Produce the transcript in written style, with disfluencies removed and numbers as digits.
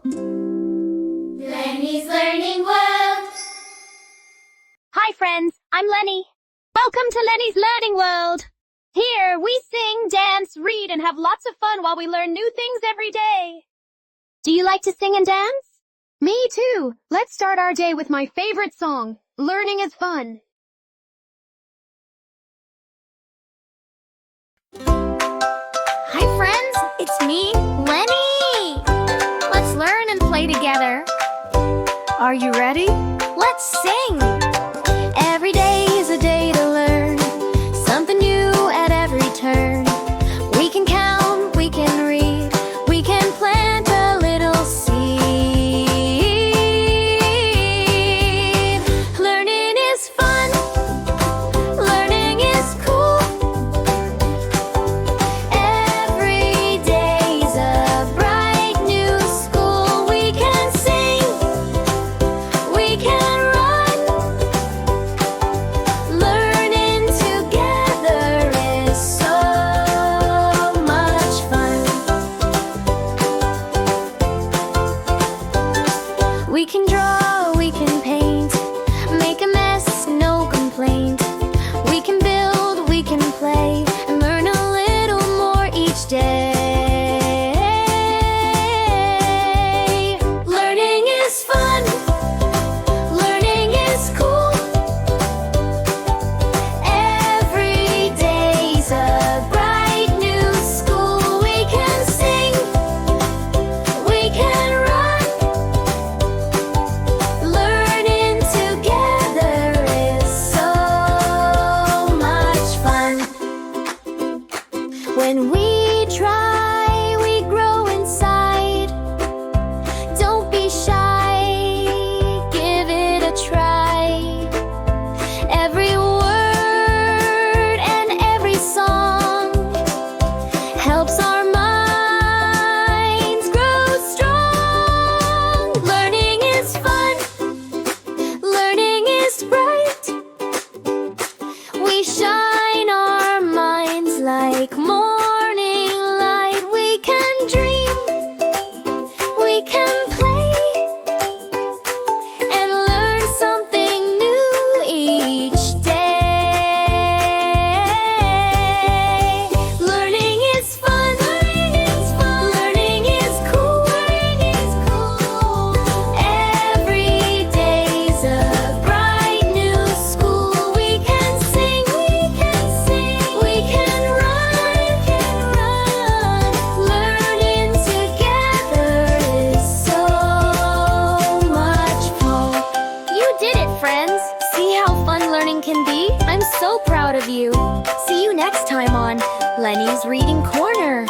Lenny's Learning World. Hi friends, I'm Lenny. Welcome to Lenny's Learning World. Here we sing, dance, read, and have lots of fun while we learn new things every day. Do you like to sing and dance? Me too. Let's start our day with my favorite song, Learning is Fun. Hi friends, it's me, Lenny! Let's learn and play together. Are you ready? Let's sing! Every day is a day to learn something new at every turn. We can count, we can read, we can plant a little seed. Learning is fun, learning is cool. Every day's a bright new school. We can sing, we can run. Learning together is so much fun. We can draw, we can paint, make a mess, no complaint. We can build, we can play, and learn a little more each day. Learning is fun, learning is cool. Every day's a bright new school. We can sing, we can run. Learning together is so much fun. When we try, we grow inside. Don't be shy, give it a try. Every word and every song helps our minds grow strong. Learning is fun, learning is bright. We shine our minds like morning light. We can dream, we can play, and learn something new each day. Learning is fun, learning is cool. Every day's a bright new school. We can sing, we can run. Learning together is so much fun. You did it, friends! See how fun learning can be? I'm so proud of you. See you next time on Lenny's Reading Corner.